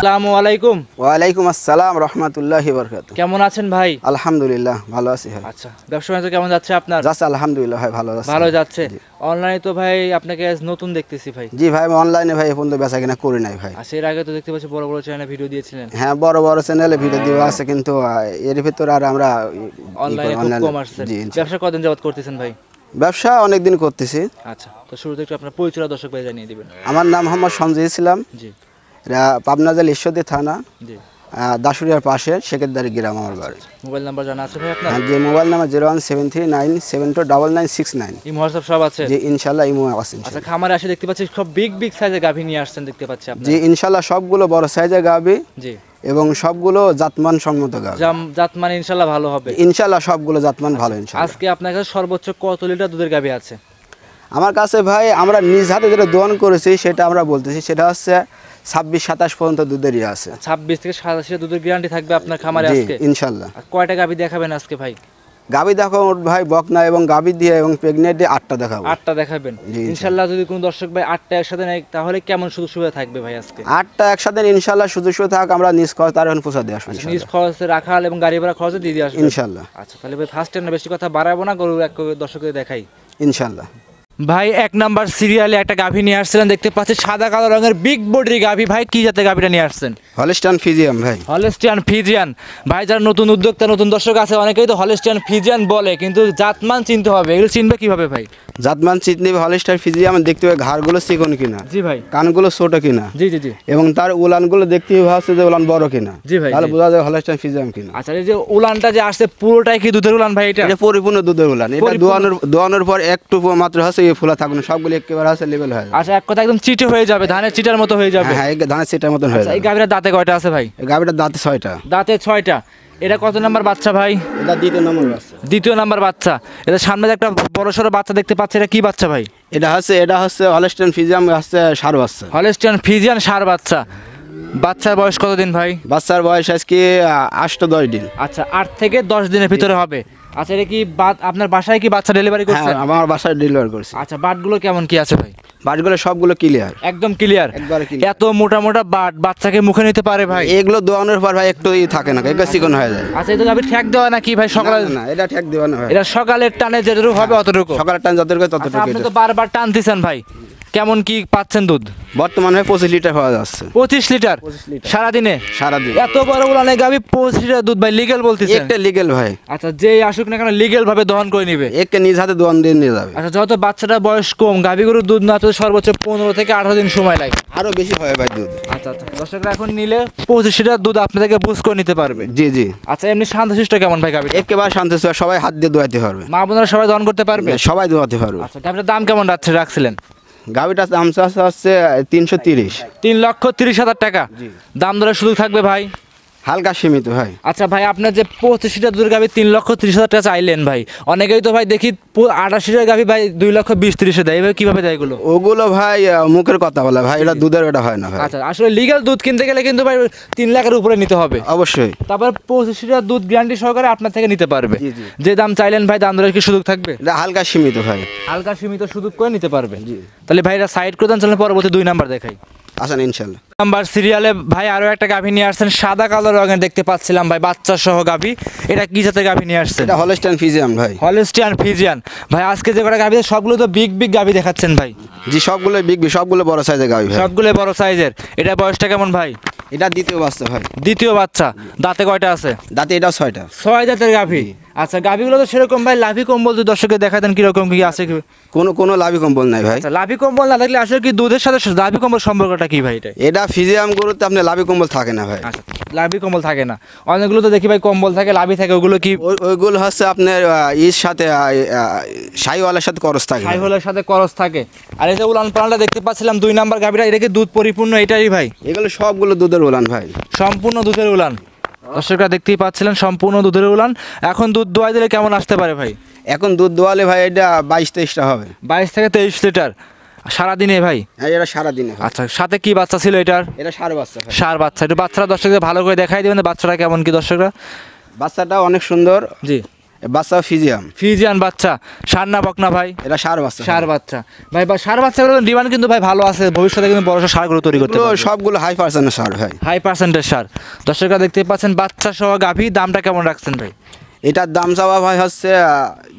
আসসালামু আলাইকুম। ওয়ালাইকুম আসসালাম রহমতুল্লাহি বারাকাতুহু। কেমন আছেন ভাই? আলহামদুলিল্লাহ ভালো আছি ভাই। আচ্ছা, ব্যবসা বাণিজ্য কেমন যাচ্ছে আপনার? যাচ্ছে আলহামদুলিল্লাহ ভাই, ভালো যাচ্ছে। ভালো যাচ্ছে। অনলাইনে তো ভাই আপনাকে আজ নতুন দেখতেছি ভাই। জি ভাই, আমি অনলাইনে ভাই এখন তো বেচা কিনা করি নাই ভাই। আচ্ছা, এর আগে তো দেখতে পাচ্ছি বড় বড় চ্যানেলে ভিডিও দিয়েছিলেন। হ্যাঁ, বড় বড় চ্যানেলে ভিডিও দেওয়া আছে, কিন্তু এর ভিতরে আর আমরা অনলাইনে খুব কম আসছে। ব্যবসা কতদিন যাবত করতেছেন ভাই? ব্যবসা অনেকদিন করতেছি। আচ্ছা, তো শুরুতে একটু আপনার পরিচয় দর্শক ভাই জানিয়ে দিবেন। আমার নাম মোহাম্মদ সঞ্জয় ইসলাম। জি। এটা পাবনা জেলা ঈশ্বরদী থানা, জি। দাসুরিয়ার পাশে শেখেরদারি গ্রাম আমার বাড়ি। মোবাইল নাম্বার জানা আছে ভাই আপনার? যে মোবাইল নাম্বার 01739729969। এই হোয়াটসঅ্যাপ সব আছে? জি ইনশাআল্লাহ ইমো আছে। আচ্ছা, খামারে আসে দেখতে পাচ্ছি সব বিগ বিগ সাইজের গাভী নিয়ে আসছেন দেখতে পাচ্ছি আপনি। জি ইনশাআল্লাহ সবগুলো বড় সাইজের গাভী। জি। এবং সবগুলো জাতমান সম্মত গাভী। জাতমান ইনশাআল্লাহ ভালো হবে। ইনশাআল্লাহ সবগুলো জাতমান ভালো ইনশাআল্লাহ। আজকে আপনার কাছে সর্বোচ্চ কত লিটার দুধের গাভী আছে? আমার কাছে ভাই আমরা নিজ হাতে যেটা দোয়ান করেছি সেটা আমরা বলতেছি, সেটা হচ্ছে 26-27 পর্যন্ত দুধেরই আছে। 26 থেকে 27 দুধের গ্যারান্টি থাকবে আপনার খামারে আজকে ইনশাআল্লাহ। কয়টা গাভী দেখাবেন আজকে ভাই? গাভী দেখাবো ভাই বকনা এবং গাভী দিয়ে এবং প্রেগনেন্টে 8টা দেখাবো। 8টা দেখাবেন ইনশাআল্লাহ। যদি কোনো দর্শক ভাই 8টা একসাথে নেয় তাহলে কেমন সুযোগ সুবিধা থাকবে ভাই আজকে? 8টা একসাথে ইনশাআল্লাহ সুযোগ সুবিধা থাক, আমরা নিজ খরচ তার এখন পৌঁছা দিয়ে আসবো। নিজ খরচে রাখাল এবং গাড়ি ভাড়া খরচে দিয়ে আসবেন ইনশাআল্লাহ। আচ্ছা, তাহলে ভাই ফার্স্ট টাইম বেশি কথা বাড়াবো না, গরু এক দর্শকদের দেখাই ইনশাআল্লাহ। ভাই 1 নাম্বার সিরিয়ালে একটা গাভী নিয়ে আসছিলেন দেখতে পাচ্ছি, সাদা কালো রঙের বিগ বডির গাভী। ভাই কি জাতের গাভীটা নিয়ে আসছেন? হলস্টাইন ফ্রিজিয়ান ভাই। Holstein Friesian. ভাই যারা নতুন উদ্যোক্তা নতুন দর্শক আছে অনেকেই তো হলস্টাইন ফ্রিজিয়ান বলে, কিন্তু জাতমান চিনতে হবে। এগুলো চিনবে কিভাবে ভাই? জাতমান চিনতে হলস্টাইন ফ্রিজিয়ান দেখতে হবে ঘাড়গুলো চিকন কিনা। জি ভাই। কানগুলো ছোট কিনা। জি জি জি। এবং তার উলানগুলো দেখতে হবে যে উলান বড় কিনা। জি ভাই। তাহলে বোঝা যায় হলস্টাইন ফ্রিজিয়ান কিনা। আচ্ছা, এই যে উলানটা যে আসছে পুরোটাই কি দুধের উলান ভাই? এটা পরিপূর্ণ দুধের উলান। এটা দোয়ানোর পর একটু মাত্র আছে এই ফুলা থাকবে, সবগুলো একেবারে আছে লেভেল হয়ে যাবে। আচ্ছা, এক কথা একদম চিটে হয়ে যাবে, ধানের চিটার মতো হয়ে যাবে। হ্যাঁ, ধানের চিটার মতন হয়ে যাবে। এই গাভীর দাঁতে কয়টা আছে ভাই? এই গাভীটার দাঁতে 6টা। দাঁতে 6টা। এটা কত নাম্বার বাচ্চা ভাই? এটা দ্বিতীয় নম্বর বাচ্চা। দ্বিতীয় নাম্বার বাচ্চা। এটা সামনে একটা বড় সড়ো বাচ্চা দেখতে পাচ্ছি, এটা কি বাচ্চা ভাই? এটা হচ্ছে হলস্টাইন ফ্রিজিয়ান ষাঁড় বাচ্চা। হলস্টাইন ফ্রিজিয়ান ষাঁড় বাচ্চা। বাচ্চার বয়স কতদিন ভাই? বাচ্চার বয়স আজকে 8-10 দিন। আচ্ছা, 8 থেকে 10 দিনের ভিতরে হবে। আচ্ছা, এটা কি আপনার বাসায় কি বাচ্চা ডেলিভারি করছেন? হ্যাঁ, আমার বাসায় ডেলিভারি করছি। আচ্ছা, বাটগুলো কেমন কি আছে ভাই? বাটগুলো সবগুলো ক্লিয়ার, একদম ক্লিয়ার, একবারে ক্লিয়ার। এত মোটা মোটা বাট বাচ্চাকে মুখে নিতে পারে ভাই? এগুলো দোয়ানোর পর ভাই একটু থাকে না, একটু চিকন হয়ে যায়। আচ্ছা, এটা গাভী ঠ্যাক দেওয়া নাকি ভাই? সকালে না, এটা ঠ্যাক দেওয়া না ভাই। এটা সকালের টানে যেটুকু হবে অতটুকু? সকালের টান যতটুকু ততটুকু। আপনি তো বারবার টানতেছেন ভাই, কেমন কি পাচ্ছেন দুধ? বর্তমানে 25 লিটার পাওয়া যাচ্ছে। 25 লিটার সারাদিনে? সারাদিন। এত বড় উলানে গাভী 25 লিটার দুধ ভাই লিগ্যাল বলতেছেন? একটা লিগ্যাল ভাই। আচ্ছা, যেই আসুক না কেন লিগ্যাল ভাবে দহন করে নিবে? একে নিজ হাতে দোয়ান দিয়ে নিয়ে যাবে। আচ্ছা, যত বাচ্চাটা বয়স কম গাভীগুলোর দুধ না তো সর্বোচ্চ 15 থেকে 18 দিন সময় লাগে। আরো বেশি হয় ভাই দুধ। আচ্ছা আচ্ছা, দর্শকরা এখন নিলে 25 লিটার দুধ আপনাদেরকে বুঝ করে নিতে পারবে। জি জি। আচ্ছা, এমনি শান্তশিষ্ট কেমন ভাই গাভী? একেবারে শান্ত, সবাই হাত দিয়ে দোয়াতে পারবে। মা বোনেরা সবাই দহন করতে পারবে? সবাই দোয়াতে পারবে। আচ্ছা, গাভীটার দাম কেমন রাখছিলেন? গাভীটার দাম হচ্ছে 330। 3,30,000 টাকা দাম দরের সুযোগ থাকবে ভাই? হালকা সীমিত ভাই। আচ্ছা ভাই, আপনার যে 25 লিটার দুধের গাভী 3,30,000 টাকা চাইলেন ভাই, অনেকেই তো ভাই দেখি 28 লিটার গাভী ভাই 2,20,000 দেয়, এভাবে কিভাবে দেয় এগুলো? ওগুলো ভাই মুখের কথা বলে ভাই, এটা দুধের ওটা হয় না ভাই। আচ্ছা, আসলে লিগ্যাল দুধ কিনতে গেলে কিন্তু ভাই 3 লাখের উপরে নিতে হবে অবশ্যই। তারপর 25 লিটার দুধ গ্যারান্টি সহকারে আপনার থেকে নিতে পারবে। যে দাম চাইলেন ভাই দাম দরের কি সুযোগ থাকবে? এটা হালকা সীমিত ভাই, হালকা সীমিত সুযোগ করে নিতে পারবে। তাহলে ভাইরা সাইড করে দেন, চলেন পরবর্তী 2 নাম্বার দেখাই। আসেন ইনশাল্লাহ। নাম্বার সিরিয়ালে ভাই আরো একটা গাভী নিয়ে আসছেন, সাদা কালো রঙের দেখতে পাচ্ছিলাম ভাই, বাচ্চা সহ গাভী। এটা কি জাতের গাভী নিয়ে আসছেন? এটা হলস্টাইন ফ্রিজিয়ান ভাই। Holstein Friesian. ভাই আজকে যে কটা গাভী সবগুলো তো বিগ বিগ গাভী দেখাচ্ছেন ভাই। জি, সবগুলো বিগ, সবগুলো বড় সাইজের গাভী ভাই। সবগুলো বড় সাইজের। এটা বয়সটা কেমন ভাই? এটা দ্বিতীয় বাচ্চা ভাই। দ্বিতীয় বাচ্চা। দাঁতে কয়টা আছে? দাঁতে এটা 6টা। 6 দাঁতের গাভী। আচ্ছা, গাভীগুলো তো সেরকম ভাই লাভি কম্বল যদি দর্শকে দেখায় দেন কিরকম কি আছে? কোনো লাভি কম্বল নাই ভাই। আচ্ছা, লাভি কম্বল না থাকলে আসলে কি দুধের সাথে লাভি কম্বল সম্পর্কটা কি ভাই? এটা ফ্রিজিয়াম গরুতে আপনি লাভি কম্বল থাকে না ভাই। আচ্ছা, লাভি কম্বল থাকে না। অনেকগুলো তো দেখি ভাই কম্বল থাকে লাভি থাকে, ওগুলো কি? ওইগুলো হচ্ছে আপনার ইর সাথে শাহিওয়ালের সাথে করস থাকে। শাহিওয়ালের সাথে করস থাকে। আর এই যে উলান পালানটা দেখতে পাচ্ছিলাম 2 নাম্বার গাভীটা, এটা কি দুধ পরিপূর্ণ এটাই ভাই? এগুলো সবগুলো দুধের উলান ভাই, সম্পূর্ণ দুধের উলান। দর্শকরা দেখতেই পাচ্ছিলেন সম্পূর্ণ দুধের উলান। এখন দুধ দোয়াই দিলে কেমন আসতে পারে ভাই? এখন দুধ দোয়ালে ভাই এটা 22-23টা হবে। 22 থেকে 23 লিটার সারাদিনে ভাই? হ্যাঁ, এটা সারাদিনে। আচ্ছা, সাথে কি বাচ্চা ছিল এটার? এটা ষাঁড় বাচ্চা ভাই। ষাঁড় বাচ্চা। একটু বাচ্চারা দর্শকদের ভালো করে দেখাই দিবেন বাচ্চাটা কেমন কি দর্শকরা? বাচ্চাটা অনেক সুন্দর। জি। বাচ্চা ফিজিয়াম। ফিজিয়ান বাচ্চা, সার না বকনা ভাই? এটা সার বাচ্চা। সার বাচ্চা ভাই, বা সার বাচ্চাগুলোর ডিমান্ড কিন্তু ভাই ভালো আছে, ভবিষ্যতে কিন্তু বড় সারগুলো তৈরি করতে পারবে। সবগুলো হাই পার্সেন্টের সার ভাই। হাই পার্সেন্টের সার। দর্শকরা দেখতে পাচ্ছেন বাচ্চা সহ গাভী, দামটা কেমন রাখছেন ভাই? এটার দাম চাওয়া ভাই হচ্ছে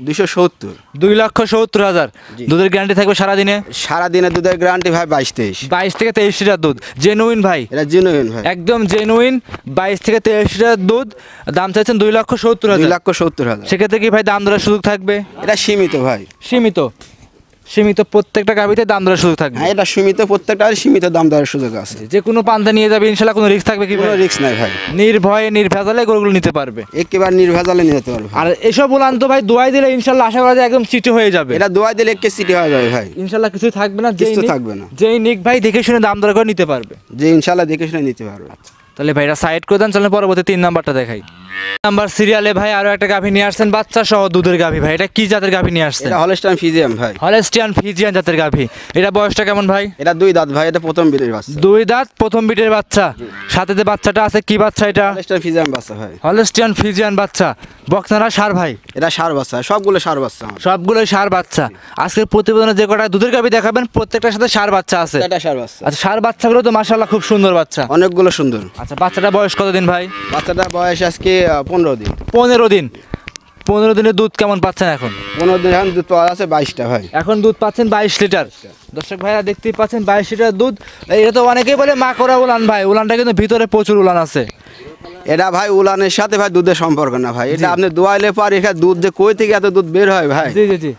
270। 2,70,000। দুধের গ্যারান্টি থাকবে সারাদিনে? সারাদিনে দুধের গ্যারান্টি ভাই 22-23। 22 থেকে 23 লিটার দুধ, জেনুইন ভাই? এটা জেনুইন ভাই, একদম জেনুইন। 22 থেকে 23 লিটার দুধ, দাম চাইছেন 2,70,000। 2,70,000। সেক্ষেত্রে কি ভাই দাম দরের সুযোগ থাকবে? এটা সীমিত ভাই। সীমিত? সীমিত প্রত্যেকটা গাভীতে দাম দরের সুযোগ থাকবে? হ্যাঁ, এটা সীমিত, প্রত্যেকটা সীমিত দাম দেওয়ার সুযোগ আছে। যে কোনো পান্তা নিয়ে যাবে ইনশাল্লাহ, কোনো রিস্ক থাকবে কি? কোনো রিস্ক নাই ভাই, নির্ভয়ে নির্ভেজালে গরুগুলো নিতে পারবে, একেবারে নির্ভেজালে নিয়ে যেতে পারবে। আর এসব উলান তো ভাই দোয়াই দিলে ইনশাল্লাহ আশা করা যায় একদম চিটি হয়ে যাবে। এটা দোয়া দিলে একে সিটি হয়ে যাবে ভাই, ইনশাল্লাহ কিছু থাকবে না, কিছু থাকবে না। যেই নিক ভাই দেখে শুনে দাম দর করে নিতে পারবে, যে ইনশাল্লাহ দেখে শুনে নিতে পারবে। তাহলে ভাইরা সাইড করে দেন, চলেন পরবর্তী 3 নাম্বারটা দেখাই। নাম্বার সিরিয়ালে ভাই আরো একটা গাভী নিয়ে আসছেন, বাচ্চা সহ দুধের গাভী। ভাই এটা কি জাতের গাভী নিয়ে আসছেন? এটা হলস্টাইন ফিজিয়াম ভাই। হলস্টিয়ান ফিজিয়ান জাতের গাভী। এটা বয়সটা কেমন ভাই? এটা 2 দাঁত ভাই, এটা প্রথম বিটের বাচ্চা। 2 দাঁত প্রথম বিটের বাচ্চা। সাথে যে বাচ্চাটা আছে কি বাচ্চা এটা? হলস্টাইন ফিজিয়াম বাচ্চা ভাই। হলস্টিয়ান ফিজিয়ান বাচ্চা। বকনারা সার ভাই? এটা সার বাচ্চা, সবগুলো সার বাচ্চা আমার। সবগুলোই সার বাচ্চা। আজকের প্রতিবেদনে যে কটা দুধের গাভী দেখাবেন প্রত্যেকটার সাথে সার বাচ্চা আছে। এটা সার বাচ্চা। আচ্ছা, সার বাচ্চাগুলো তো মাশাআল্লাহ খুব সুন্দর বাচ্চা, অনেকগুলো সুন্দর। আচ্ছা, বাচ্চাটা বয়স কতদিন ভাই? বাচ্চাটার বয়স আজকে 15 দিন। 15 দিন। 15 দিনের দুধ কেমন পাচ্ছেন এখন? 15 দিন এখন দুধ পাওয়া আছে 22টা ভাই। এখন দুধ পাচ্ছেন 22 লিটার। দর্শক ভাইরা দেখতেই পাচ্ছেন 22 লিটার দুধ। এটা তো অনেকেই বলে মা করা উলান ভাই, উলানটা কিন্তু ভিতরে প্রচুর উলান আছে। এটা ভাই উলানের সাথে ভাই দুধের সম্পর্ক না ভাই, এটা আপনি দোয়াইলে পার এখানে দুধ যে কই থেকে এত দুধ বের হয় ভাই। জি জি জি,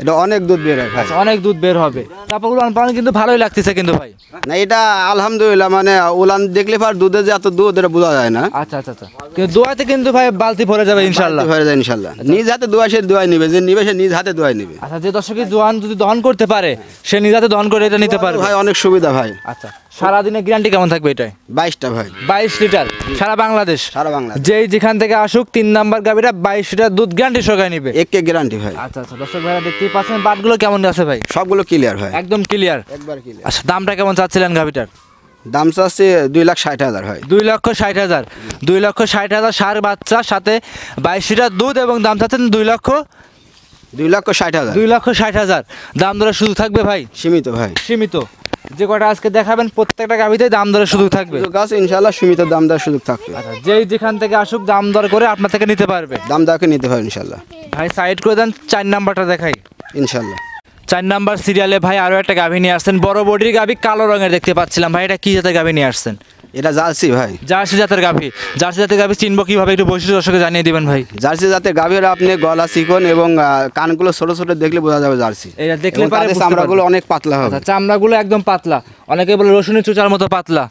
এটা অনেক দুধ বের হয় ভাই। অনেক দুধ বের হবে। তারপর উলান পালন কিন্তু ভালোই লাগতেছে কিন্তু ভাই। না এটা আলহামদুলিল্লাহ, মানে উলান দেখলে পার দুধে যে এত দুধ এটা বোঝা যায় না। আচ্ছা আচ্ছা আচ্ছা, কিন্তু দোয়াতে কিন্তু ভাই বালতি ভরে যাবে ইনশাআল্লাহ। হয়ে যায় ইনশাআল্লাহ। নিজ হাতে দোয়া সে দোয়াই নিবে, যে নিবে সে নিজ হাতে দোয়াই নিবে। আচ্ছা, যে দর্শকের দোয়ান যদি দহন করতে পারে সে নিজাতে দহন করে এটা নিতে পারবে ভাই অনেক সুবিধা ভাই। আচ্ছা, সারাদিনে গ্যারান্টি কেমন থাকবে এটাই? 22টা ভাই। 22 লিটার সারা বাংলাদেশ? সারা বাংলা যেই যেখান থেকে আসুক 3 নাম্বার গাভীরা 22 লিটার দুধ গ্যারান্টি সহকারে নিবে। একে গ্যারান্টি ভাই। আচ্ছা আচ্ছা, দর্শক ভাইরা দেখতেই পাচ্ছেন বাটগুলো কেমন আছে ভাই? সবগুলো ক্লিয়ার ভাই, একদম ক্লিয়ার, একবার ক্লিয়ার। আচ্ছা, দামটা কেমন চাচ্ছিলেন গাভীটার? দাম চাচ্ছে 2,60,000 ভাই। 2,60,000। 2,60,000 সার বাচ্চা সাথে 22 লিটার দুধ, এবং দাম চাচ্ছেন 2,60,000। 2,60,000। দাম দরে সুযোগ থাকবে ভাই? সীমিত ভাই, সীমিত। যে কটা আজকে দেখাবেন প্রত্যেকটা গাভীতে দাম দরে সুযোগ থাকবে? সুযোগ আছে ইনশাআল্লাহ, সীমিত দাম দেওয়ার সুযোগ থাকবে। আচ্ছা, যেই যেখান থেকে আসুক দাম দর করে আপনার থেকে নিতে পারবে। দাম দেওয়াকে নিতে হয় ইনশাআল্লাহ ভাই সাইড করে দেন, 4 নাম্বারটা দেখাই। ইনশাআল্লাহ। 4 নাম্বার সিরিয়ালে ভাই আরো একটা গাভী নিয়ে আসছেন, বড় বডির গাভী, কালো রঙের দেখতে পাচ্ছিলাম ভাই। এটা কি জাতের গাভী নিয়ে আসছেন? এটা জার্সি ভাই। জার্সি জাতের গাভী। জার্সি জাতের গাভী চিনবো কিভাবে, একটু বৈশিষ্ট্য দর্শককে জানিয়ে দিবেন ভাই। জার্সি জাতের গাভীর আপনি গলা চিকন এবং কানগুলো ছোট ছোট দেখলে বোঝা যাবে জার্সি। এটা দেখলে এবং পারে তাদের বুঝতে চামড়াগুলো পারবে। অনেক পাতলা হবে। আচ্ছা, চামড়াগুলো একদম পাতলা, অনেকে বলে রসুনের চুচার মতো পাতলা।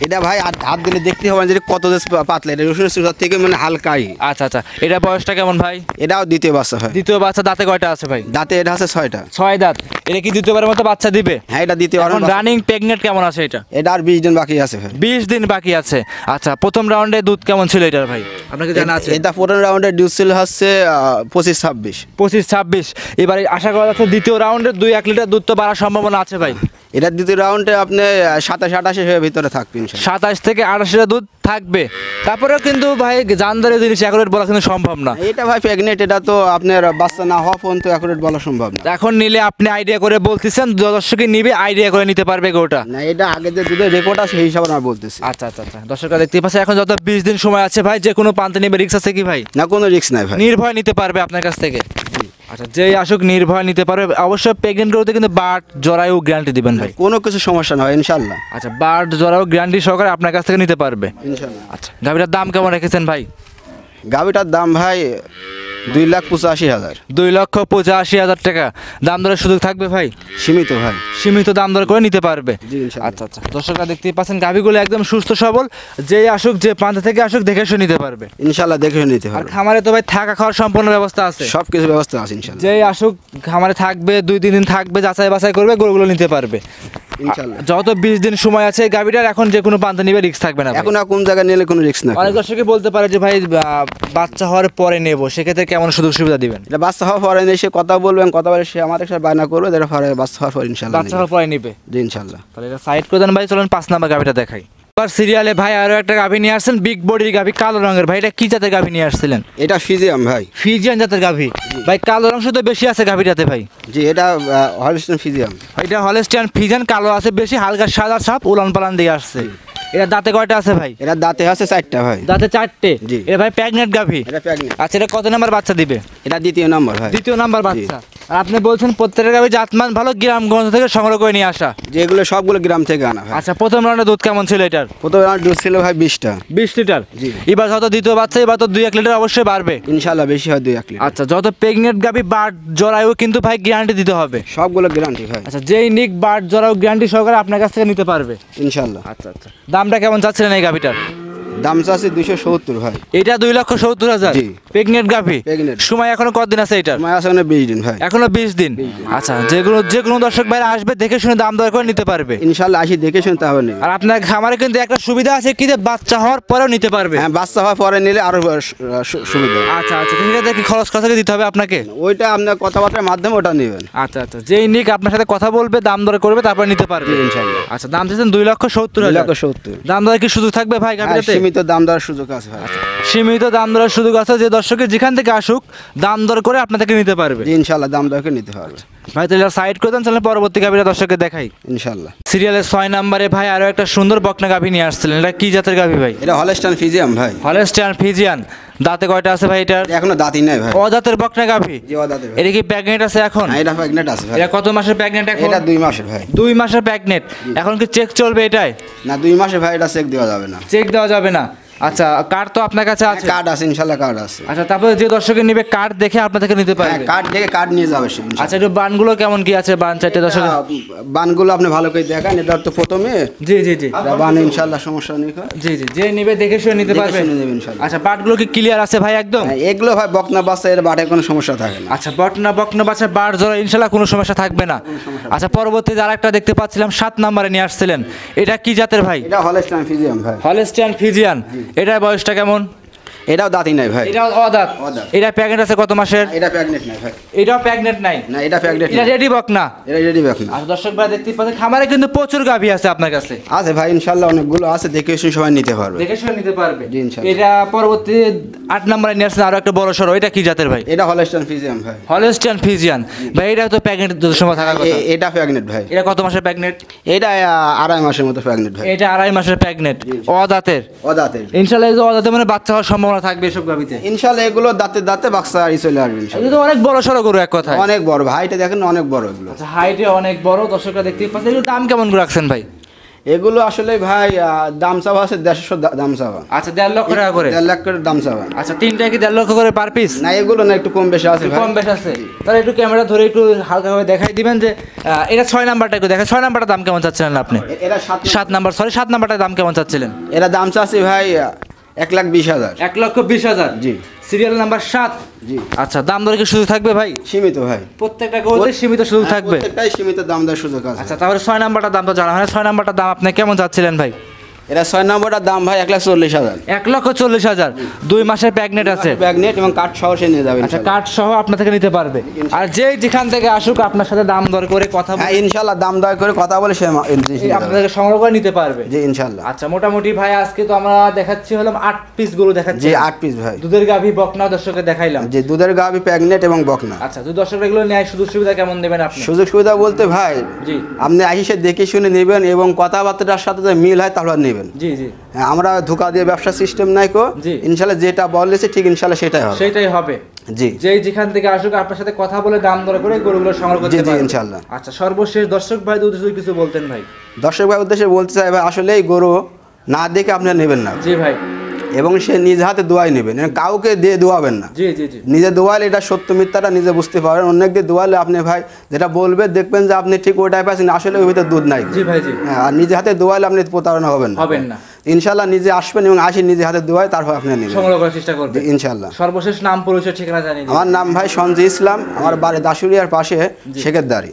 এটা ভাই হাত দিলে দেখতে হবে যে কত যে পাতলা, এটা রসুনের চুষার থেকে মানে হালকাই। আচ্ছা আচ্ছা, এটা বয়সটা কেমন ভাই? এটাও দ্বিতীয় বাচ্চা হয়। দ্বিতীয় বাচ্চা, দাঁতে কয়টা আছে ভাই? দাঁতে এটা আছে 6টা। 6 দাঁত। এটা কি দ্বিতীয়বারের মতো বাচ্চা দিবে? হ্যাঁ, এটা দ্বিতীয়। এখন রানিং প্রেগনেন্ট কেমন আছে এটা? এটা আর 20 দিন বাকি আছে ভাই। 20 দিন বাকি আছে। আচ্ছা, প্রথম রাউন্ডে দুধ কেমন ছিল এটার ভাই, আপনাকে জানা আছে? এটা প্রথম রাউন্ডের ডিউজ ছিল হচ্ছে 25-26। 25-26। এবারে আশা করা যাচ্ছে দ্বিতীয় রাউন্ডে 2-1 লিটার দুধ তো বাড়ার সম্ভাবনা আছে ভাই। এটা দ্বিতীয় রাউন্ডে আপনি 27-28 এর ভিতরে থাকবে ইনশাআল্লাহ। 27 থেকে 28 লিটার দুধ থাকবে। তারপরেও কিন্তু ভাই জানদারের জিনিস অ্যাকুরেট বলা কিন্তু সম্ভব না। এটা ভাই প্রেগনেন্ট, এটা তো আপনার বাচ্চা না হওয়া পর্যন্ত অ্যাকুরেট বলা সম্ভব না। এখন নিলে আপনি আইডিয়া করে বলতেছেন, দর্শকই নিবে আইডিয়া করে নিতে পারবে গোটা? না, এটা আগে যে দুধের রেকর্ড আছে সেই হিসাবে আমি বলতেছি। আচ্ছা আচ্ছা আচ্ছা, দর্শকরা দেখতেই পাচ্ছে এখন যত 20 দিন সময় আছে ভাই, যে কোনো পান্তে নিবে রিক্স আছে কি ভাই? না, কোনো রিস্ক নাই ভাই, নির্ভয় নিতে পারবে আপনার কাছ থেকে। আচ্ছা, যেই আসুক নির্ভয় নিতে পারবে। অবশ্যই প্রেগনেন্ট গরুতে কিন্তু বাট জরায়ু গ্যারান্টি দিবেন ভাই? কোনো কিছু সমস্যা না হয় ইনশাআল্লাহ। আচ্ছা, বাট জরায়ু গ্যারান্টি সহকারে আপনার কাছ থেকে নিতে পারবে ইনশাআল্লাহ। আচ্ছা, গাভীটার দাম কেমন রেখেছেন ভাই? গাভীটার দাম ভাই 2,85,000। 2,85,000 টাকা। দাম দরের সুযোগ থাকবে ভাই? সীমিত ভাই, সীমিত দাম দর করে নিতে পারবে। জি ইনশাআল্লাহ। আচ্ছা আচ্ছা, দর্শকরা দেখতেই পাচ্ছেন গাভীগুলো একদম সুস্থ সবল, যেই আসুক যে প্রান্ত থেকে আসুক দেখে শুনে নিতে পারবে। ইনশাআল্লাহ দেখে নিতে আর হবে। খামারে তো ভাই থাকা খাওয়ার সম্পূর্ণ ব্যবস্থা আছে? সব কিছু ব্যবস্থা আছে ইনশাআল্লাহ। যেই আসুক খামারে থাকবে, 2-3 দিন থাকবে, যাচাই বাছাই করবে, গরুগুলো নিতে পারবে ইনশাআল্লাহ। যত 20 দিন সময় আছে এই গাভীটার, এখন যে কোনো প্রান্ত নিবে রিস্ক থাকবে না ভাই? এখন আর কোন জায়গায় নিলে কোনো রিস্ক না। অনেক দর্শকই বলতে পারে যে ভাই বাচ্চা হওয়ার পরে নেবো, সেক্ষেত্রে কেমন সুযোগ সুবিধা দিবেন? এটা বাচ্চা হওয়ার পরে এসে কথা বলবেন, কথা বলে সে আমাদের সাথে বায়না করবে, এটা পরে বাচ্চা হওয়ার পর ইনশাআল্লাহ বাচ্চা হওয়ার পরে নিবে। জি ইনশাআল্লাহ। তাহলে এটা সাইড করে দেন ভাই, চলেন 5 নাম্বার গাভীটা দেখাই। নাম্বার সিরিয়ালে ভাই আরো একটা গাভী নিয়ে আসছেন, বিগ বডির গাভী, কালো রঙের। ভাই এটা কি জাতের গাভী নিয়ে আসছিলেন? এটা ফিজিয়াম ভাই। ফিজিয়ান জাতের গাভী। ভাই কালো অংশ তো বেশি আছে গাভীটাতে ভাই। জি, এটা হলস্টাইন ফিজিয়াম। এটা হলস্টিয়ান ফিজিয়ান, কালো আছে বেশি, হালকা সাদা ছাপ, উলান পালান দিয়ে আসছে। এটা দাঁতে কয়টা আছে ভাই? এটা দাঁতে আছে 4টা ভাই। দাঁতে 4টে। জি। এটা ভাই প্রেগনেন্ট গাভী। এটা প্রেগনেন্ট। আচ্ছা, এটা কত নাম্বার বাচ্চা দিবে? এটা দ্বিতীয় নম্বর ভাই। দ্বিতীয় নাম্বার বাচ্চা। আর আপনি বলছেন প্রত্যেকটা গাভী জাতমান ভালো, গ্রামগঞ্জ থেকে সংগ্রহ করে নিয়ে আসা। যেগুলো সবগুলো গ্রাম থেকে আনা ভাই। আচ্ছা, প্রথম রাউন্ডে দুধ কেমন ছিল এটার? প্রথমে আমার দুধ ছিল ভাই 20টা। 20 লিটার। জি। এবার যত দ্বিতীয় বাচ্চা, এবার তো 2-1 লিটার অবশ্যই বাড়বে ইনশাআল্লাহ, বেশি হয় 2-1 লিটার। আচ্ছা, যত প্রেগনেন্ট গাভী বাট জরায়ু কিন্তু ভাই গ্যারান্টি দিতে হবে। সবগুলো গ্যারান্টি ভাই। আচ্ছা, যেই নিক বাট জরায়ু গ্যারান্টি সহকারে আপনার কাছ থেকে নিতে পারবে ইনশাআল্লাহ। আচ্ছা আচ্ছা, দামটা কেমন চাচ্ছিলেন এই গাভীটার? দাম চাচ্ছে 270 ভাই। এটা 2,70,000। জি। প্রেগনেন্ট গাভী। Pregnant। সময় এখনো কতদিন আছে এটার? সময় আছে মানে 20 দিন ভাই। এখনো 20 দিন। আচ্ছা, যে কোনো দর্শক ভাইরা আসবে দেখে শুনে দাম দর করে নিতে পারবে। ইনশাআল্লাহ আসি দেখে শুনতে হবে না। আর আপনার খামারে কিন্তু একটা সুবিধা আছে কি, যে বাচ্চা হওয়ার পরেও নিতে পারবে। হ্যাঁ, বাচ্চা হওয়ার পরে নিলে আরো সুবিধা। আচ্ছা আচ্ছা, ঠিক আছে। কি খরচ কথা দিতে হবে আপনাকে? ওইটা আপনার কথাবার্তার মাধ্যমে ওটা নেবেন। আচ্ছা আচ্ছা, যেই নিক আপনার সাথে কথা বলবে, দাম দর করবে, তারপর নিতে পারবে জি, ইনশাআল্লাহ। আচ্ছা, দাম দিয়েছেন 2,70,000। 270। দাম দর কি সুযোগ থাকবে ভাই হ্যাঁ, গাভীটাতে? সীমিত দাম দেওয়ার সুযোগ আছে ভাই। সীমিত দাম দরের সুযোগ আছে, যে দর্শকে যেখান থেকে আসুক দাম দর করে আপনার থেকে নিতে পারবে। জি, ইনশাআল্লাহ দাম দরকে নিতে হবে ভাই তাহলে সাইড করে দেন, তাহলে পরবর্তী গাভীরা দর্শকে দেখাই। ইনশাআল্লাহ। সিরিয়ালের 6 নম্বরে ভাই আরো একটা সুন্দর বকনা গাভী নিয়ে আসছিলেন। এটা কি জাতের গাভী ভাই? এটা হলস্টাইন ফিজিয়াম ভাই। Holstein Friesian. দাঁতে কয়টা আছে ভাই এটার? এটা এখনো দাঁতই নাই ভাই। অদাঁতের বকনা গাভী। জি, ও দাঁতে ভাই। এটা কি প্রেগনেন্ট আছে এখন? হ্যাঁ, এটা প্রেগনেন্ট আছে ভাই। এটা কত মাসের প্রেগনেন্ট এখন? এটা 2 মাসের ভাই। 2 মাসের প্রেগনেন্ট। এখন কি চেক চলবে এটাই? না, 2 মাসে ভাই এটা চেক দেওয়া যাবে না। চেক দেওয়া যাবে না। আচ্ছা, কার্ড তো আপনার কাছে আছে? কার্ড আছে, ইনশাআল্লাহ কার্ড আছে। আচ্ছা, তারপরে যে দর্শকে নিবে কার্ড দেখে আপনার থেকে নিতে হ্যাঁ, পারবে। কার্ড দেখে কার্ড নিয়ে যাবে সে। আচ্ছা, একটু বানগুলো কেমন কি আছে? বান 4টে দর্শক। বানগুলো আপনি ভালো করে দেখান। এটা তো প্রথমে জি জি জি বান ইনশাআল্লাহ সমস্যা নেই। জি জি, যে নিবে দেখে শুনে নিতে দেখে পারবে। শুনে নেবে ইনশাআল্লাহ। আচ্ছা, বাটগুলো কি ক্লিয়ার আছে ভাই একদম? হ্যাঁ, এগুলো ভাই বকনা বাচ্চা, এর বাটে কোনো সমস্যা থাকে না। আচ্ছা, বকনা বাচ্চা বাট জরা ইনশাআল্লাহ কোনো সমস্যা থাকবে না। আচ্ছা, পরবর্তীতে আরেকটা দেখতে পাচ্ছিলাম 7 নম্বরে নিয়ে আসছিলেন। এটা কি জাতের ভাই? এটা হলস্টাইন ফিজিয়াম ভাই। Holstein Friesian. এটার বয়সটা কেমন? এটাও দাঁতই নাই ভাই। এটাও অদাঁত। অদাঁত। এটা প্রেগনেন্ট আছে কত মাসের? এটা প্রেগনেন্ট নাই ভাই। এটাও প্রেগনেন্ট নাই। না, এটা প্রেগনেন্ট এটা না। রেডি বকনা। এটা রেডি বকনা আর দর্শক ভাই দেখতে পাচ্ছেন খামারে কিন্তু প্রচুর গাভী আছে আপনার কাছে। আছে ভাই, ইনশাআল্লাহ অনেকগুলো আছে, দেখে শুনে সবাই নিতে পারবে। দেখে শুনে নিতে পারবে। জি, ইনশাআল্লাহ। এটা পরবর্তী 8 নম্বরে নিয়ে আসছেন আরো একটা বড় সরো। এটা কি জাতের ভাই? এটা হলস্টাইন ফিজিয়াম ভাই। Holstein Friesian. ভাই এটা তো প্রেগনেন্ট সময় থাকার কথা। এটা প্রেগনেন্ট ভাই। এটা কত মাসের প্রেগনেন্ট? এটা 2.5 মাসের মতো প্রেগনেন্ট ভাই। এটা 2.5 মাসের প্রেগনেন্ট। অদাঁতের। অদাঁতের। ইনশাআল্লাহ এই যে অদাঁতে মানে বাচ্চা হওয়ার সম্ভাবনা থাকবে এসব গাভীতে। ইনশাআল্লাহ এগুলো দাঁতে দাঁতে বাচ্চা চলে আসবে ইনশাআল্লাহ। এটা তো অনেক বড় সরো গরু এক কথায়। অনেক বড় ভাই, এটা দেখেন অনেক বড় এগুলো। আচ্ছা, হাইটে অনেক বড়, দর্শকরা দেখতে পাচ্ছেন। এগুলোর দাম কেমন করে রাখছেন ভাই? এগুলো আসলে ভাই দাম চাওয়া আছে 150 দাম চাওয়া। আচ্ছা, 1.5 লক্ষ টাকা করে। 1.5 লাখ করে দাম চাওয়া। আচ্ছা, তিনটা কি 1.5 লক্ষ করে পার পিস? না, এগুলো না, একটু কম বেশি আছে ভাই। কম বেশ আছে। তাহলে একটু ক্যামেরা ধরে একটু হালকাভাবে দেখাই দিবেন যে এটা 6 নাম্বারটা একটু দেখেন। 6 নাম্বারটার দাম কেমন চাচ্ছিলেন আপনি? এরা 7 নাম্বার, সরি 7 নাম্বারটার দাম কেমন চাচ্ছিলেন? এরা দাম চাচ্ছি ভাই 1,20,000। 1,20,000। জি। Serial number 7। জি। আচ্ছা, দাম দরে কি সুযোগ থাকবে ভাই? সীমিত ভাই। প্রত্যেকটা গরুতে সীমিত সুযোগ থাকবে। প্রত্যেকটাই সীমিত দাম দেওয়ার সুযোগ আছে। আচ্ছা, তাহলে 6 নাম্বারটার দাম তো জানা হয় না। 6 নাম্বারটার দাম আপনি কেমন চাচ্ছিলেন ভাই? এরা 6 নম্বরটার দাম ভাই 1,40,000। 1,40,000। 2 মাসের প্রেগনেন্ট আছে। ব্যাগনেট এবং কাঠ সহ সে নিয়ে যাবে। আচ্ছা, কার্ড সহ আপনার থেকে নিতে পারবে। আর যেখান থেকে আসুক আপনার সাথে দাম দর করে কথা হ্যাঁ, বলে ইনশাআল্লাহ দাম দর করে কথা বলে সে আপনাদের সংগ্রহ করে নিতে পারবে। জি, ইনশাআল্লাহ। আচ্ছা, মোটামুটি ভাই আজকে তো আমরা দেখাচ্ছি হলাম 8 পিস গরু দেখাচ্ছি। জি, 8 পিস ভাই। দুধের গাভী বকনা দর্শককে দেখাইলাম। যে দুধের গাভী প্রেগনেট এবং বকনা। আচ্ছা, দুধ দর্শক এগুলো নেয় সুযোগ সুবিধা কেমন দেবেন আপনি? সুযোগ সুবিধা বলতে ভাই, জি, আপনি আসিসে দেখে শুনে নেবেন এবং কথাবার্তার সাথে যে মিল হয় তাহলে নেবেন। জি জি, হ্যাঁ, আমরা ধোকা দিয়ে ব্যবসা সিস্টেম নাই কো। জি। ইনশাআল্লাহ যেটা বলেছে ঠিক ইনশাআল্লাহ সেটাই হবে। সেটাই হবে। জি। যেখান থেকে আসুক আপনার সাথে কথা বলে দাম দর করে গরুগুলো সংগ্রহ করতে জি, পারবে ইনশাআল্লাহ। আচ্ছা, সর্বশেষ দর্শক ভাই উদ্দেশ্যে কিছু বলতেন ভাই? দর্শক ভাই উদ্দেশ্যে বলতে চাই ভাই, আসলে এই গরু না দেখে আপনারা নেবেন না। জি ভাই। এবং সে নিজ হাতে দোয়াই নেবেন, কাউকে দিয়ে দোয়াবেন না। জি জি জি। নিজে দোয়ালে এটা সত্য মিথ্যাটা নিজে বুঝতে পারবেন। অনেক দিয়ে দোয়ালে আপনি ভাই যেটা বলবে দেখবেন যে আপনি ঠিক ওই টাইপের আছেন, আসলে ওই ভিতরে দুধ নাই। জি ভাই জি। হ্যাঁ, আর নিজে হাতে দোয়ালে আপনি প্রতারণা হবেন না। ইনশাআল্লাহ নিজে আসবেন এবং আসি নিজে হাতে দোয়াই, তারপর আপনি নেবেন, সংগ্রহ করার চেষ্টা করবেন ইনশাআল্লাহ। সর্বশেষ নাম পরিচয় ঠিকানা জানিয়ে দিন। আমার নাম ভাই সঞ্জয় ইসলাম, আমার বাড়ি দাসুরিয়ার পাশে শেখেরদারি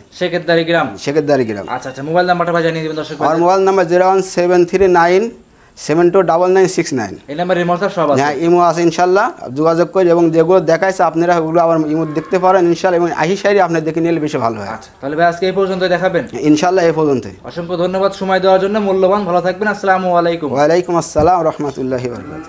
গ্রাম। শেখেরদারি গ্রাম। আচ্ছা আচ্ছা, মোবাইল নাম্বারটা ভাই জানিয়ে দিবেন দর্শক। আমার মোবাইল নাম্বার 01739 729969। এই নাম্বার রিমোট সব আছে। হ্যাঁ ইমো আছে ইনশাল্লাহ, যোগাযোগ করি এবং যেগুলো দেখাইছে আপনারা ওগুলো আবার ইমো দেখতে পারেন ইনশাল্লাহ, এবং আহি সাইডে আপনি দেখে নিলে বেশি ভালো হয়। আচ্ছা তাহলে ভাই আজকে এই পর্যন্তই দেখাবেন ইনশাল্লাহ এই পর্যন্তই। অসংখ্য ধন্যবাদ সময় দেওয়ার জন্য, মূল্যবান, ভালো থাকবেন, আসসালামু আলাইকুম। ওয়ালাইকুম আসসালাম রহমতুল্লাহি ওয়া বারাকাতুহু।